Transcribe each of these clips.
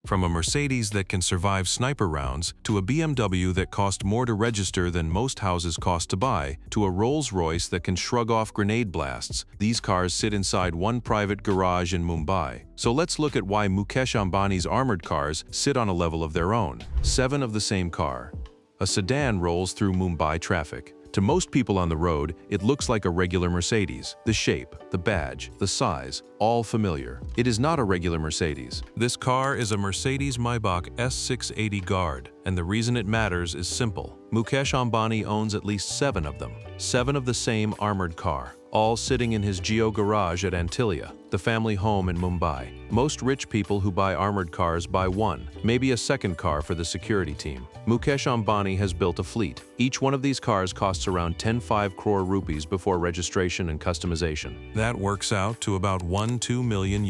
From a Mercedes that can survive sniper rounds, to a BMW that cost more to register than most houses cost to buy, to a Rolls-Royce that can shrug off grenade blasts, these cars sit inside one private garage in Mumbai. So let's look at why Mukesh Ambani's armored cars sit on a level of their own. 7 of the same car. A sedan rolls through Mumbai traffic. To most people on the road, it looks like a regular Mercedes. The shape, the badge, the size, all familiar. It is not a regular Mercedes. This car is a Mercedes-Maybach S680 Guard, and the reason it matters is simple. Mukesh Ambani owns at least 7 of them. 7 of the same armored car, all sitting in his Geo garage at Antilia, the family home in Mumbai. Most rich people who buy armored cars buy one, maybe a second car for the security team. Mukesh Ambani has built a fleet. Each one of these cars costs around 10.5 crore rupees before registration and customization. That works out to about $1-2 million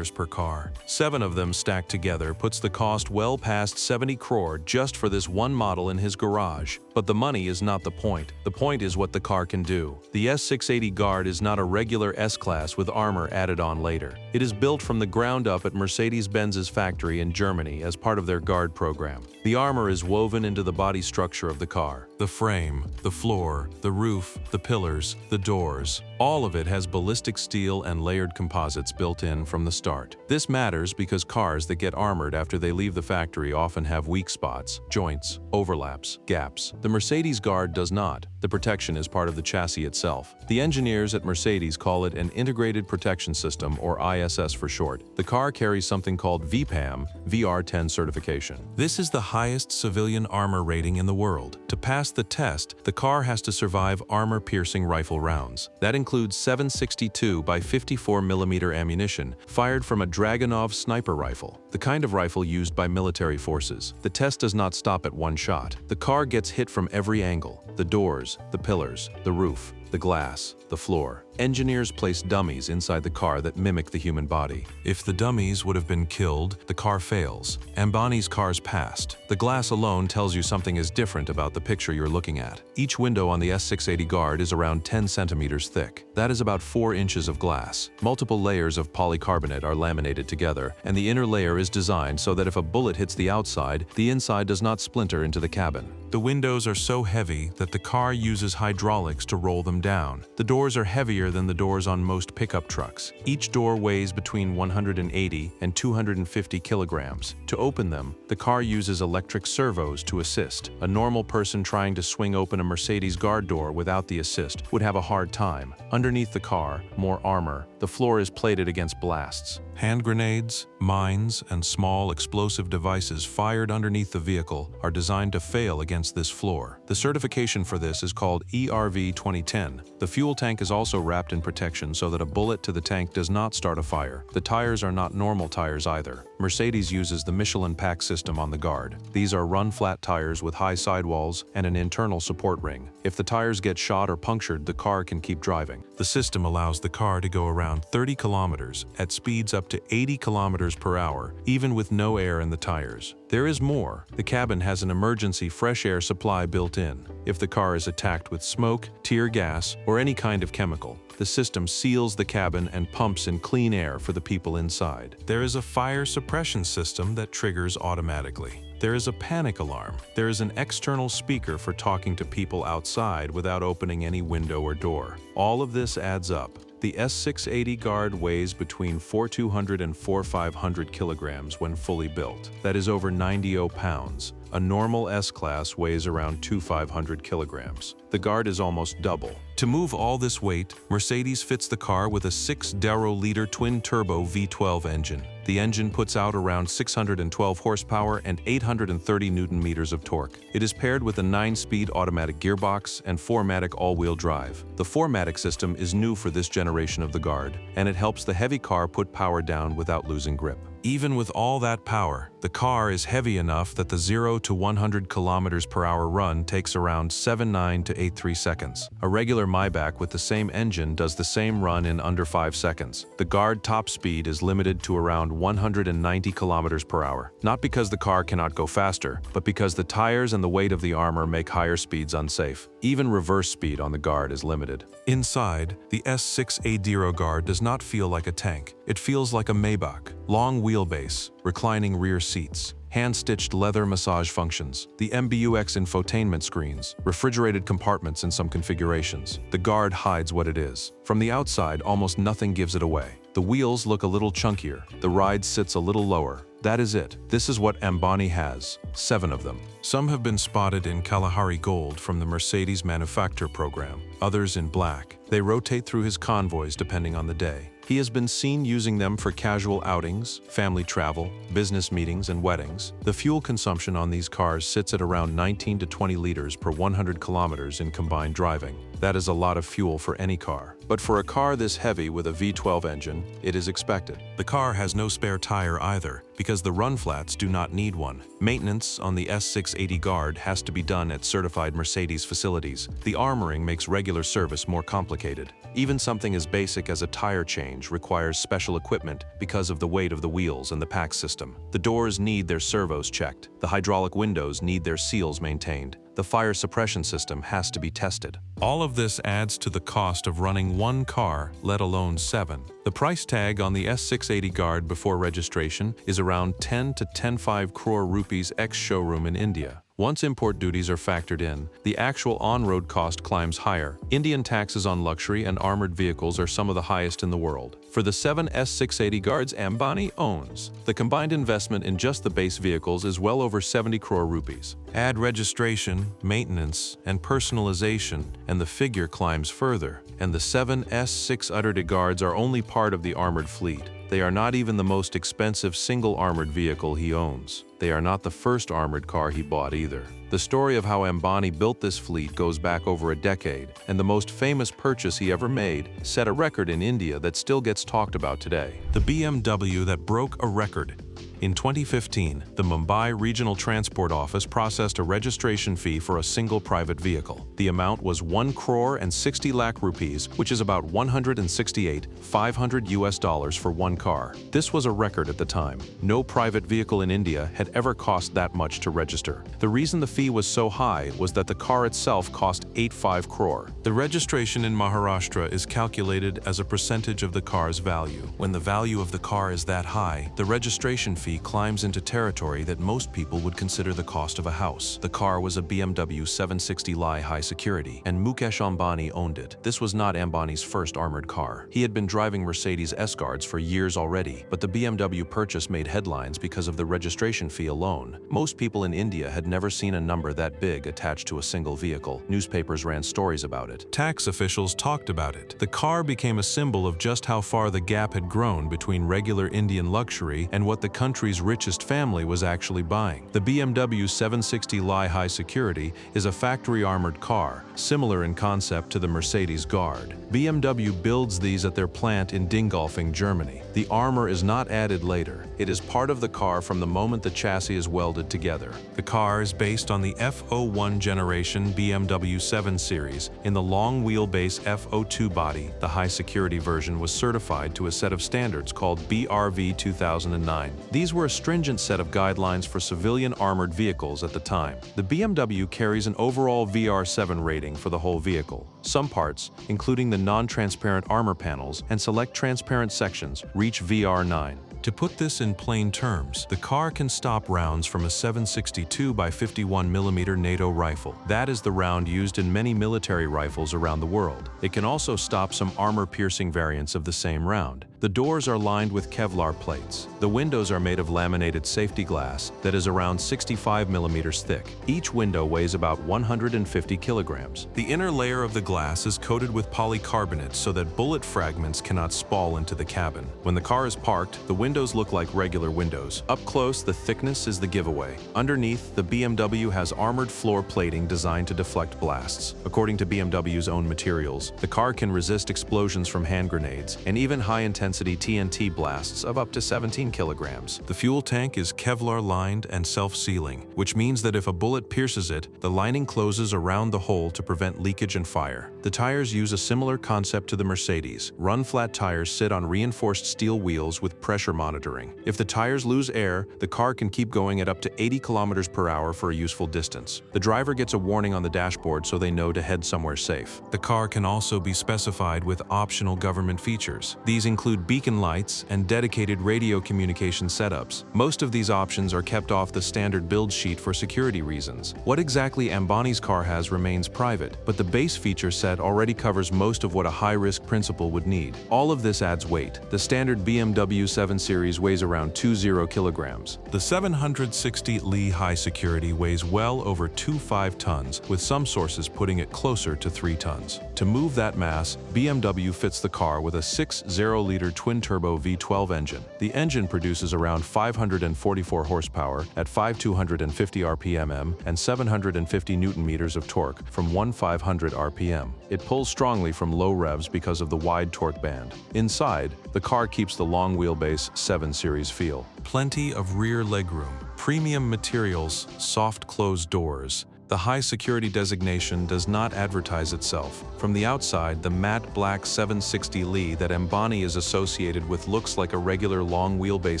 per car. 7 of them stacked together puts the cost well past 70 crore just for this one model in his garage. But the money is not the point. The point is what the car can do. The S680 Guard is not a regular S-Class with armor added on later. It is built from the ground up at Mercedes-Benz's factory in Germany as part of their Guard program. The armor is woven into the body structure of the car. The frame, the floor, the roof, the pillars, the doors, all of it has ballistic steel and layered composites built in from the start. This matters because cars that get armored after they leave the factory often have weak spots, joints, overlaps, gaps. The Mercedes Guard does not. The protection is part of the chassis itself. The engineers at Mercedes call it an Integrated Protection System, or ISS for short. The car carries something called VPAM, VR10 certification. This is the highest civilian armor rating in the world. To pass the test, the car has to survive armor-piercing rifle rounds. That includes 7.62 by 54 mm ammunition fired from a Dragunov sniper rifle, the kind of rifle used by military forces. The test does not stop at one shot. The car gets hit from every angle: the doors, the pillars, the roof, the glass, the floor. Engineers place dummies inside the car that mimic the human body. If the dummies would have been killed, the car fails. Ambani's cars passed. The glass alone tells you something is different about the picture you're looking at. Each window on the S680 Guard is around 10 centimeters thick. That is about 4 inches of glass. Multiple layers of polycarbonate are laminated together, and the inner layer is designed so that if a bullet hits the outside, the inside does not splinter into the cabin. The windows are so heavy that the car uses hydraulics to roll them down. The doors are heavier than the doors on most pickup trucks. Each door weighs between 180 and 250 kilograms. To open them, the car uses electric servos to assist. A normal person trying to swing open a Mercedes Guard door without the assist would have a hard time. Underneath the car, more armor. The floor is plated against blasts. Hand grenades, mines, and small explosive devices fired underneath the vehicle are designed to fail against this floor. The certification for this is called ERV 2010. The fuel tank is also wrapped in protection so that a bullet to the tank does not start a fire. The tires are not normal tires either. Mercedes uses the Michelin pack system on the Guard. These are run-flat tires with high sidewalls and an internal support ring. If the tires get shot or punctured, the car can keep driving. The system allows the car to go around 30 kilometers at speeds up to 80 kilometers per hour, even with no air in the tires. There is more. The cabin has an emergency fresh air supply built in. If the car is attacked with smoke, tear gas, or any kind of chemical, the system seals the cabin and pumps in clean air for the people inside. There is a fire suppression system that triggers automatically. There is a panic alarm. There is an external speaker for talking to people outside without opening any window or door. All of this adds up. The S680 Guard weighs between 4,200 and 4,500 kilograms when fully built. That is over 90 pounds. A normal S-Class weighs around 2,500 kilograms. The Guard is almost double. To move all this weight, Mercedes fits the car with a 6.0-liter twin-turbo V12 engine. The engine puts out around 612 horsepower and 830 Newton-meters of torque. It is paired with a 9-speed automatic gearbox and 4MATIC all-wheel drive. The 4MATIC system is new for this generation of the Guard, and it helps the heavy car put power down without losing grip. Even with all that power, the car is heavy enough that the 0 to 100 km per hour run takes around 7.9 to 8.3 seconds. A regular Maybach with the same engine does the same run in under 5 seconds. The Guard top speed is limited to around 190 km per hour. Not because the car cannot go faster, but because the tires and the weight of the armor make higher speeds unsafe. Even reverse speed on the Guard is limited. Inside, the S680 Guard does not feel like a tank. It feels like a Maybach. Long wheelbase, reclining rear seats, hand-stitched leather massage functions, the MBUX infotainment screens, refrigerated compartments in some configurations. The guard hides what it is. From the outside, almost nothing gives it away. The wheels look a little chunkier. The ride sits a little lower. That is it. This is what Ambani has. 7 of them. Some have been spotted in Kalahari gold from the Mercedes manufacture program, others in black. They rotate through his convoys depending on the day. He has been seen using them for casual outings, family travel, business meetings, and weddings. The fuel consumption on these cars sits at around 19 to 20 liters per 100 kilometers in combined driving. That is a lot of fuel for any car. But for a car this heavy with a V12 engine, it is expected. The car has no spare tire either, because the run flats do not need one. Maintenance on the S680 Guard has to be done at certified Mercedes facilities. The armoring makes regular service more complicated. Even something as basic as a tire change requires special equipment because of the weight of the wheels and the pack system. The doors need their servos checked. The hydraulic windows need their seals maintained. The fire suppression system has to be tested. All of this adds to the cost of running one car, let alone 7. The price tag on the S680 Guard before registration is around 10 to 10.5 crore rupees ex-showroom in India. Once import duties are factored in, the actual on-road cost climbs higher. Indian taxes on luxury and armored vehicles are some of the highest in the world. For the 7 S680 Guards Ambani owns, the combined investment in just the base vehicles is well over 70 crore rupees. Add registration, maintenance, and personalization, and the figure climbs further. And the 7 S680 Guards are only part of the armored fleet. They are not even the most expensive single armored vehicle he owns. They are not the first armored car he bought either. The story of how Ambani built this fleet goes back over a decade, and the most famous purchase he ever made set a record in India that still gets talked about today. The BMW that broke a record. In 2015, the Mumbai Regional Transport Office processed a registration fee for a single private vehicle. The amount was 1 crore and 60 lakh rupees, which is about $168,500 for one car. This was a record at the time. No private vehicle in India had ever cost that much to register. The reason the fee was so high was that the car itself cost 85 crore. The registration in Maharashtra is calculated as a percentage of the car's value. When the value of the car is that high, the registration fee climbs into territory that most people would consider the cost of a house. The car was a BMW 760 Li high security, and Mukesh Ambani owned it. This was not Ambani's first armored car. He had been driving Mercedes S-Guards for years already, but the BMW purchase made headlines because of the registration fee alone. Most people in India had never seen a number that big attached to a single vehicle. Newspapers ran stories about it. Tax officials talked about it. The car became a symbol of just how far the gap had grown between regular Indian luxury and what the country's richest family was actually buying. The BMW 760 Li high security is a factory armored car, similar in concept to the Mercedes Guard. BMW builds these at their plant in Dingolfing, Germany. The armor is not added later. It is part of the car from the moment the chassis is welded together. The car is based on the F01 generation BMW 7 Series in the long wheelbase F02 body. The high security version was certified to a set of standards called BRV 2009. These were a stringent set of guidelines for civilian armored vehicles at the time. The BMW carries an overall VR7 rating for the whole vehicle. Some parts, including the non-transparent armor panels and select transparent sections, reach VR9. To put this in plain terms, the car can stop rounds from a 7.62 by 51mm NATO rifle. That is the round used in many military rifles around the world. It can also stop some armor-piercing variants of the same round. The doors are lined with Kevlar plates. The windows are made of laminated safety glass that is around 65mm thick. Each window weighs about 150 kilograms. The inner layer of the glass is coated with polycarbonate so that bullet fragments cannot spall into the cabin. When the car is parked, the windows look like regular windows. Up close, the thickness is the giveaway. Underneath, the BMW has armored floor plating designed to deflect blasts. According to BMW's own materials, the car can resist explosions from hand grenades and even high-intensity TNT blasts of up to 17 kilograms. The fuel tank is Kevlar lined and self-sealing, which means that if a bullet pierces it, the lining closes around the hole to prevent leakage and fire. The tires use a similar concept to the Mercedes. Run-flat tires sit on reinforced steel wheels with pressure monitoring. If the tires lose air, the car can keep going at up to 80 kilometers per hour for a useful distance. The driver gets a warning on the dashboard so they know to head somewhere safe. The car can also be specified with optional government features. These include include beacon lights and dedicated radio communication setups. Most of these options are kept off the standard build sheet for security reasons. What exactly Ambani's car has remains private, but the base feature set already covers most of what a high-risk principal would need. All of this adds weight. The standard BMW 7 Series weighs around 20 kilograms. The 760 Li high security weighs well over 25 tons, with some sources putting it closer to 3 tons. To move that mass, BMW fits the car with a 6.0-liter twin-turbo V12 engine. The engine produces around 544 horsepower at 5,250 RPM and 750 Newton-meters of torque from 1,500 RPM. It pulls strongly from low revs because of the wide torque band. Inside, the car keeps the long wheelbase 7 Series feel. Plenty of rear legroom, premium materials, soft closed doors. The high security designation does not advertise itself. From the outside, the matte black 760 Li that Ambani is associated with looks like a regular long wheelbase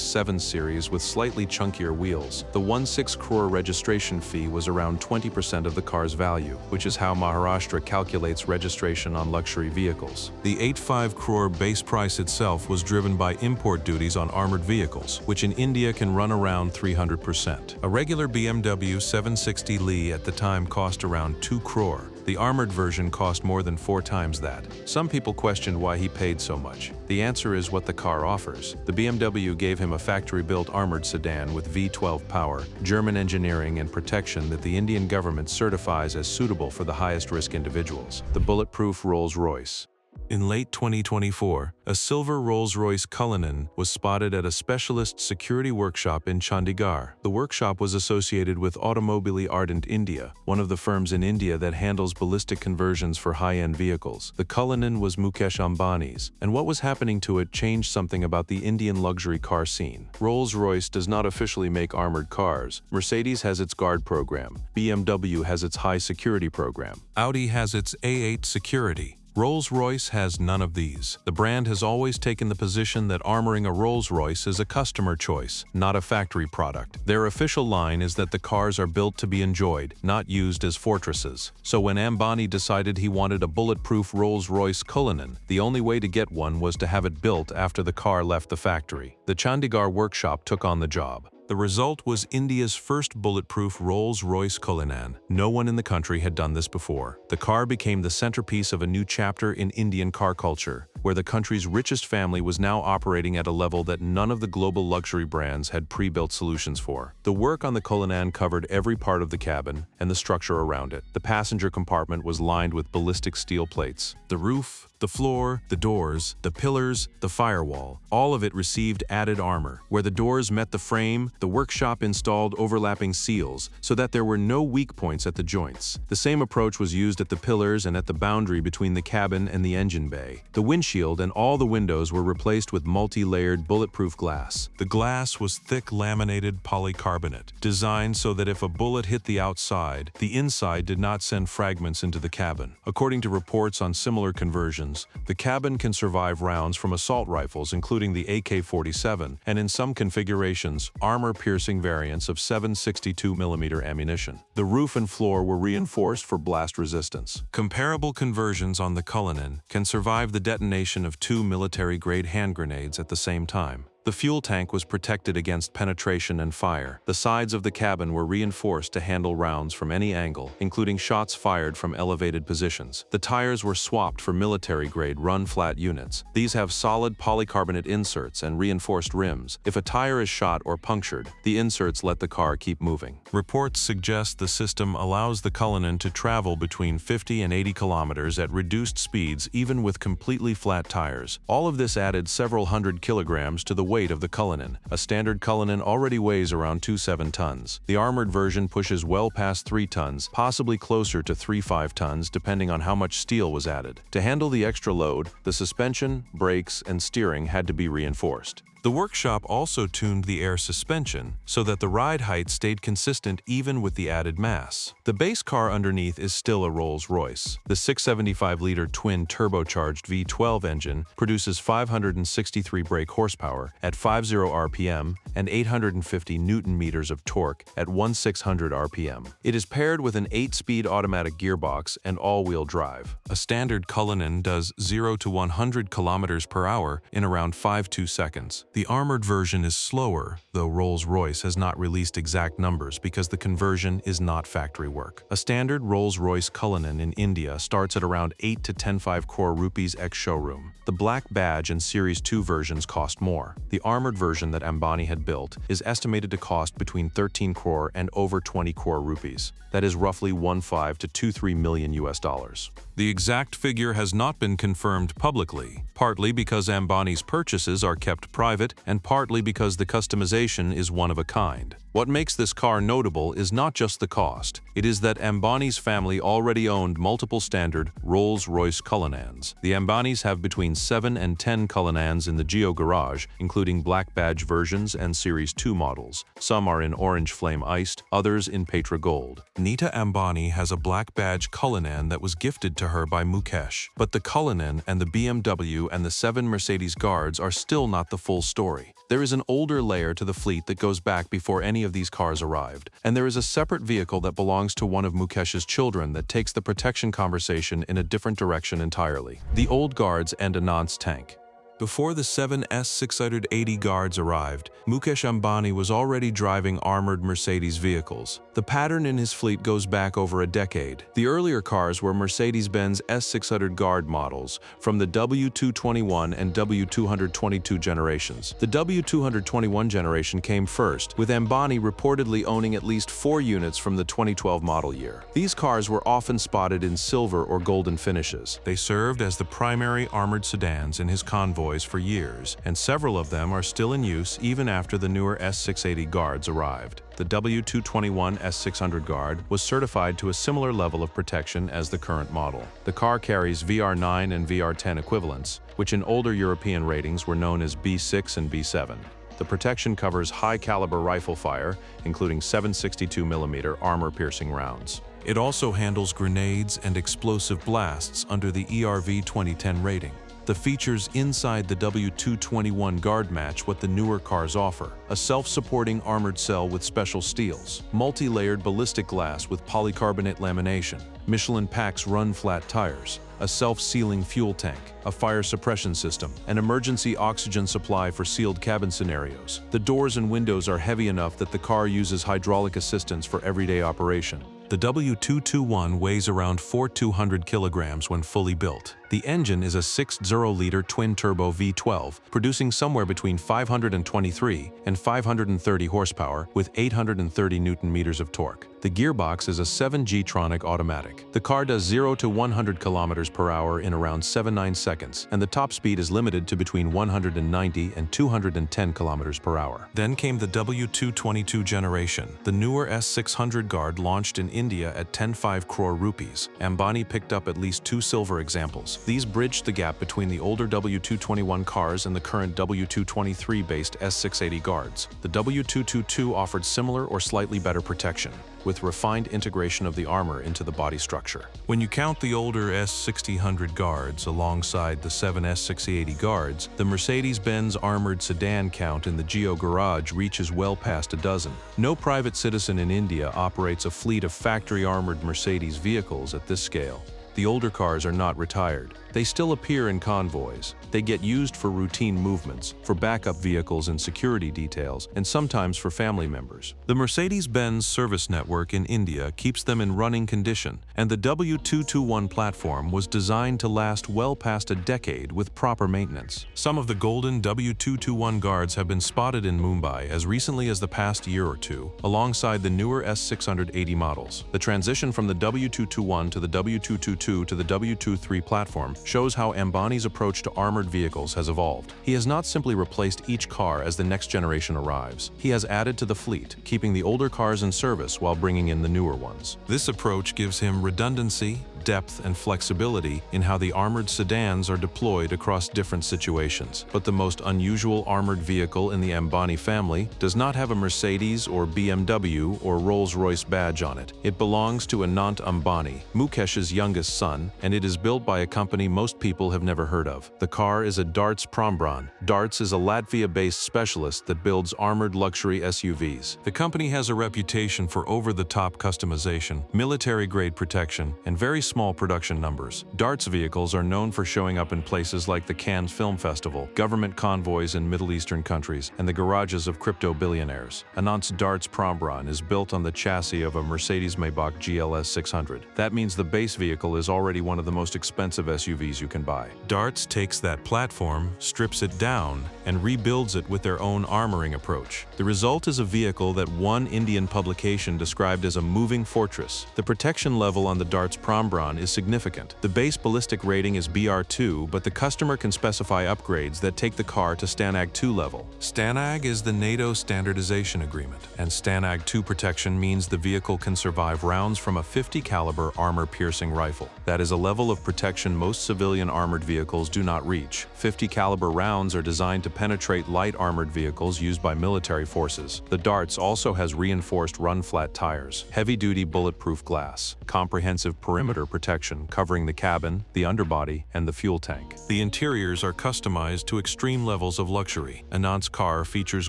7 Series with slightly chunkier wheels. The 1.6 crore registration fee was around 20% of the car's value, which is how Maharashtra calculates registration on luxury vehicles. The 8.5 crore base price itself was driven by import duties on armored vehicles, which in India can run around 300%. A regular BMW 760 Li at the time cost around 2 crore. The armored version cost more than 4 times that. Some people questioned why he paid so much. The answer is what the car offers. The BMW gave him a factory-built armored sedan with V12 power, German engineering and protection that the Indian government certifies as suitable for the highest-risk individuals. The bulletproof Rolls-Royce. In late 2024, a silver Rolls-Royce Cullinan was spotted at a specialist security workshop in Chandigarh. The workshop was associated with Automobili Ardent India, one of the firms in India that handles ballistic conversions for high-end vehicles. The Cullinan was Mukesh Ambani's, and what was happening to it changed something about the Indian luxury car scene. Rolls-Royce does not officially make armored cars. Mercedes has its Guard program. BMW has its high security program. Audi has its A8 security. Rolls-Royce has none of these. The brand has always taken the position that armoring a Rolls-Royce is a customer choice, not a factory product. Their official line is that the cars are built to be enjoyed, not used as fortresses. So when Ambani decided he wanted a bulletproof Rolls-Royce Cullinan, the only way to get one was to have it built after the car left the factory. The Chandigarh workshop took on the job. The result was India's first bulletproof Rolls-Royce Cullinan. No one in the country had done this before. The car became the centerpiece of a new chapter in Indian car culture, where the country's richest family was now operating at a level that none of the global luxury brands had pre-built solutions for. The work on the Cullinan covered every part of the cabin and the structure around it. The passenger compartment was lined with ballistic steel plates. The roof, the floor, the doors, the pillars, the firewall, all of it received added armor. Where the doors met the frame, the workshop installed overlapping seals so that there were no weak points at the joints. The same approach was used at the pillars and at the boundary between the cabin and the engine bay. The windshield and all the windows were replaced with multi-layered bulletproof glass. The glass was thick laminated polycarbonate, designed so that if a bullet hit the outside, the inside did not send fragments into the cabin. According to reports on similar conversions, the cabin can survive rounds from assault rifles including the AK-47 and in some configurations, armor-piercing variants of 7.62mm ammunition. The roof and floor were reinforced for blast resistance. Comparable conversions on the Cullinan can survive the detonation of 2 military-grade hand grenades at the same time. The fuel tank was protected against penetration and fire. The sides of the cabin were reinforced to handle rounds from any angle, including shots fired from elevated positions. The tires were swapped for military-grade run-flat units. These have solid polycarbonate inserts and reinforced rims. If a tire is shot or punctured, the inserts let the car keep moving. Reports suggest the system allows the Cullinan to travel between 50 and 80 kilometers at reduced speeds even with completely flat tires. All of this added several hundred kilograms to the weight of the Cullinan. A standard Cullinan already weighs around 2.7 tons. The armored version pushes well past 3 tons, possibly closer to 3.5 tons depending on how much steel was added. To handle the extra load, the suspension, brakes, and steering had to be reinforced. The workshop also tuned the air suspension so that the ride height stayed consistent even with the added mass. The base car underneath is still a Rolls-Royce. The 675-liter twin turbocharged V12 engine produces 563 brake horsepower at 50 rpm and 850 Newton-meters of torque at 1600 rpm. It is paired with an 8-speed automatic gearbox and all-wheel drive. A standard Cullinan does 0 to 100 km per hour in around 5.2 seconds. The armored version is slower, though Rolls-Royce has not released exact numbers because the conversion is not factory work. A standard Rolls-Royce Cullinan in India starts at around 8 to 10.5 crore rupees ex-showroom. The black badge and Series 2 versions cost more. The armored version that Ambani had built is estimated to cost between 13 crore and over 20 crore rupees. That is roughly 1.5 to 2.3 million US dollars. The exact figure has not been confirmed publicly, partly because Ambani's purchases are kept private and partly because the customization is one of a kind. What makes this car notable is not just the cost, it is that Ambani's family already owned multiple standard Rolls-Royce Cullinans. The Ambanis have between 7 and 10 Cullinans in the Geo Garage, including black badge versions and Series 2 models. Some are in orange flame iced, others in Petra Gold. Nita Ambani has a black badge Cullinan that was gifted to her by Mukesh. But the Cullinan and the BMW and the 7 Mercedes Guards are still not the full story. There is an older layer to the fleet that goes back before any of these cars arrived, and there is a separate vehicle that belongs to one of Mukesh's children that takes the protection conversation in a different direction entirely. The old Guards and a Nance tank. Before the 7 S680 Guards arrived, Mukesh Ambani was already driving armored Mercedes vehicles. The pattern in his fleet goes back over a decade. The earlier cars were Mercedes-Benz S600 Guard models from the W221 and W222 generations. The W221 generation came first, with Ambani reportedly owning at least 4 units from the 2012 model year. These cars were often spotted in silver or golden finishes. They served as the primary armored sedans in his convoy for years, and several of them are still in use even after the newer S680 Guards arrived. The W221 S600 Guard was certified to a similar level of protection as the current model. The car carries VR9 and VR10 equivalents, which in older European ratings were known as B6 and B7. The protection covers high-caliber rifle fire, including 7.62mm armor-piercing rounds. It also handles grenades and explosive blasts under the ERV 2010 rating. The features inside the W221 Guard match what the newer cars offer: a self-supporting armored cell with special steels, multi-layered ballistic glass with polycarbonate lamination, Michelin Pax run-flat tires, a self-sealing fuel tank, a fire suppression system, an emergency oxygen supply for sealed cabin scenarios. The doors and windows are heavy enough that the car uses hydraulic assistance for everyday operation. The W221 weighs around 4,200 kilograms when fully built. The engine is a 6.0-liter twin-turbo V12, producing somewhere between 523 and 530 horsepower with 830 Newton-meters of torque. The gearbox is a 7G-tronic automatic. The car does 0 to 100 kilometers per hour in around 7.9 seconds, and the top speed is limited to between 190 and 210 kilometers per hour. Then came the W222 generation. The newer S600 Guard launched in India at 10.5 crore rupees. Ambani picked up at least 2 silver examples. These bridged the gap between the older W221 cars and the current W223-based S680 Guards. The W222 offered similar or slightly better protection, with refined integration of the armor into the body structure. When you count the older S600 Guards alongside the 7 S680 Guards, the Mercedes-Benz armored sedan count in the Geo Garage reaches well past a dozen. No private citizen in India operates a fleet of factory-armored Mercedes vehicles at this scale. The older cars are not retired. They still appear in convoys. They get used for routine movements, for backup vehicles and security details, and sometimes for family members. The Mercedes-Benz service network in India keeps them in running condition, and the W221 platform was designed to last well past a decade with proper maintenance. Some of the golden W221 Guards have been spotted in Mumbai as recently as the past year or two, alongside the newer S680 models. The transition from the W221 to the W222 to the W23 platform shows how Ambani's approach to armored vehicles has evolved. He has not simply replaced each car as the next generation arrives. He has added to the fleet, keeping the older cars in service while bringing in the newer ones. This approach gives him redundancy, depth and flexibility in how the armored sedans are deployed across different situations. But the most unusual armored vehicle in the Ambani family does not have a Mercedes or BMW or Rolls-Royce badge on it. It belongs to Anant Ambani, Mukesh's youngest son, and it is built by a company most people have never heard of. The car is a Darts Prombran. Darts is a Latvia-based specialist that builds armored luxury SUVs. The company has a reputation for over-the-top customization, military-grade protection, and very small production numbers. Darts vehicles are known for showing up in places like the Cannes Film Festival, government convoys in Middle Eastern countries, and the garages of crypto billionaires. Anant's Darts Prombran is built on the chassis of a Mercedes-Maybach GLS 600. That means the base vehicle is already one of the most expensive SUVs you can buy. Darts takes that platform, strips it down, and rebuilds it with their own armoring approach. The result is a vehicle that one Indian publication described as a moving fortress. The protection level on the Darts Prombran is significant. The base ballistic rating is BR2, but the customer can specify upgrades that take the car to STANAG 2 level. STANAG is the NATO standardization agreement, and STANAG 2 protection means the vehicle can survive rounds from a 50 caliber armor-piercing rifle. That is a level of protection most civilian armored vehicles do not reach. 50 caliber rounds are designed to penetrate light armored vehicles used by military forces. The Darts also has reinforced run-flat tires, heavy-duty bulletproof glass, comprehensive perimeter protection covering the cabin, the underbody, and the fuel tank. The interiors are customized to extreme levels of luxury. Anant's car features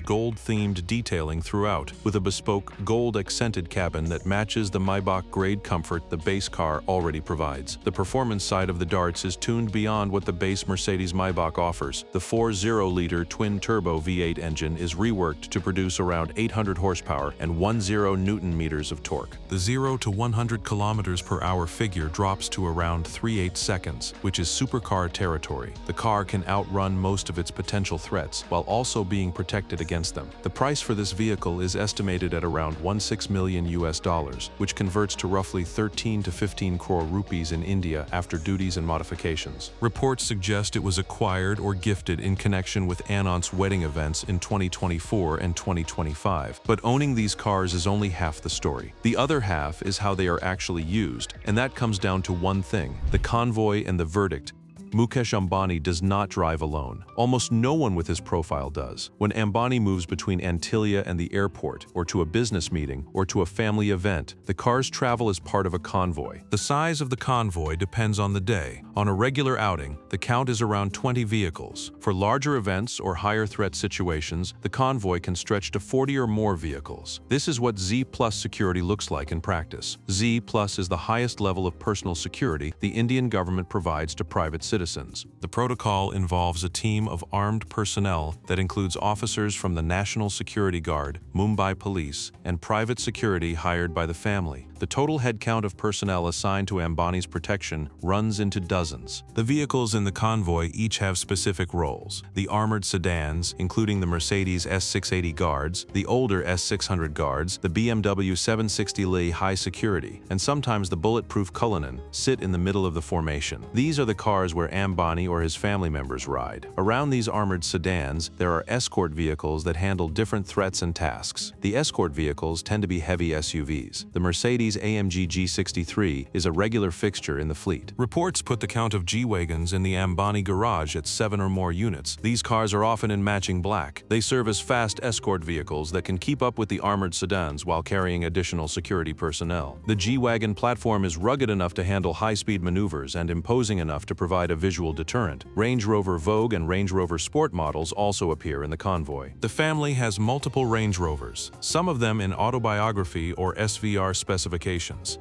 gold-themed detailing throughout, with a bespoke gold-accented cabin that matches the Maybach-grade comfort the base car already provides. The performance side of the Darts is tuned beyond what the base Mercedes-Maybach offers. The 4.0-liter twin-turbo V8 engine is reworked to produce around 800 horsepower and 10 newton-meters of torque. The 0 to 100 kilometers per hour figure drops to around 3/8 seconds, which is supercar territory. The car can outrun most of its potential threats while also being protected against them. The price for this vehicle is estimated at around $16 million US, which converts to roughly 13 to 15 crore rupees in India after duties and modifications. Reports suggest it was acquired or gifted in connection with Anant's wedding events in 2024 and 2025. But owning these cars is only half the story. The other half is how they are actually used, and that comes down to one thing: the convoy and the verdict. Mukesh Ambani does not drive alone. Almost no one with his profile does. When Ambani moves between Antillia and the airport, or to a business meeting, or to a family event, the cars travel as part of a convoy. The size of the convoy depends on the day. On a regular outing, the count is around 20 vehicles. For larger events or higher threat situations, the convoy can stretch to 40 or more vehicles. This is what Z+ security looks like in practice. Z+ is the highest level of personal security the Indian government provides to private citizens. The protocol involves a team of armed personnel that includes officers from the National Security Guard, Mumbai Police, and private security hired by the family. The total headcount of personnel assigned to Ambani's protection runs into dozens. The vehicles in the convoy each have specific roles. The armored sedans, including the Mercedes S680 Guards, the older S600 Guards, the BMW 760 Li High Security, and sometimes the bulletproof Cullinan, sit in the middle of the formation. These are the cars where Ambani or his family members ride. Around these armored sedans, there are escort vehicles that handle different threats and tasks. The escort vehicles tend to be heavy SUVs. The Mercedes AMG G63 is a regular fixture in the fleet. Reports put the count of G-Wagons in the Ambani garage at 7 or more units. These cars are often in matching black. They serve as fast escort vehicles that can keep up with the armored sedans while carrying additional security personnel. The G-Wagon platform is rugged enough to handle high-speed maneuvers and imposing enough to provide a visual deterrent. Range Rover Vogue and Range Rover Sport models also appear in the convoy. The family has multiple Range Rovers, some of them in autobiography or SVR specifications.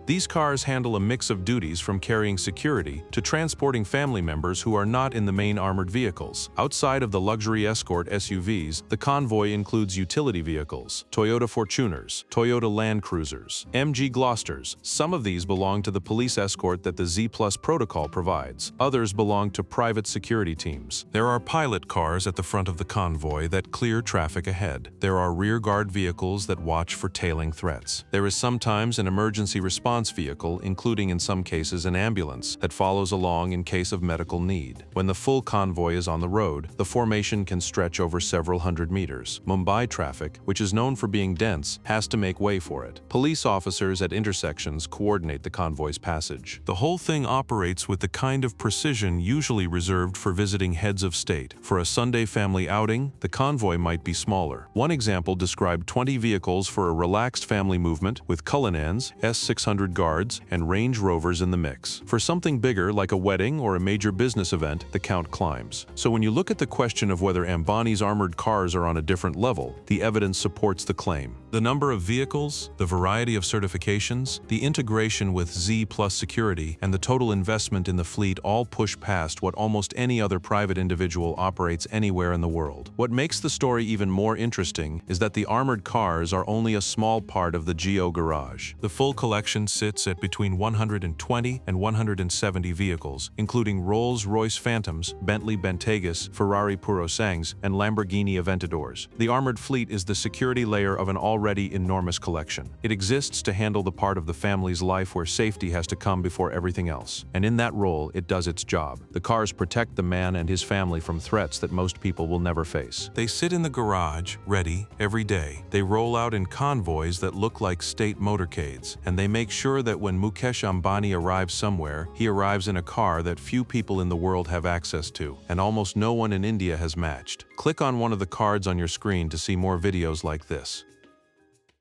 These cars handle a mix of duties from carrying security to transporting family members who are not in the main armored vehicles. Outside of the luxury escort SUVs, the convoy includes utility vehicles, Toyota Fortuners, Toyota Land Cruisers, MG Gloucesters. Some of these belong to the police escort that the Z+ protocol provides. Others belong belong to private security teams. There are pilot cars at the front of the convoy that clear traffic ahead. There are rear-guard vehicles that watch for tailing threats. There is sometimes an emergency response vehicle, including in some cases an ambulance, that follows along in case of medical need. When the full convoy is on the road, the formation can stretch over several hundred meters. Mumbai traffic, which is known for being dense, has to make way for it. Police officers at intersections coordinate the convoy's passage. The whole thing operates with the kind of precision usually reserved for visiting heads of state. For a Sunday family outing, the convoy might be smaller. One example described 20 vehicles for a relaxed family movement with Cullinans, S600 guards, and Range Rovers in the mix. For something bigger like a wedding or a major business event, the count climbs. So when you look at the question of whether Ambani's armored cars are on a different level, the evidence supports the claim. The number of vehicles, the variety of certifications, the integration with Z+ security, and the total investment in the fleet all push past what almost any other private individual operates anywhere in the world. What makes the story even more interesting is that the armored cars are only a small part of the Geo garage. The full collection sits at between 120 and 170 vehicles, including Rolls-Royce Phantoms, Bentley Bentaygas, Ferrari Purosangs, and Lamborghini Aventadors. The armored fleet is the security layer of an already enormous collection. It exists to handle the part of the family's life where safety has to come before everything else. And in that role, it does its job. The cars protect the man and his family from threats that most people will never face. They sit in the garage, ready, every day. They roll out in convoys that look like state motorcades. And they make sure that when Mukesh Ambani arrives somewhere, he arrives in a car that few people in the world have access to, and almost no one in India has matched. Click on one of the cards on your screen to see more videos like this.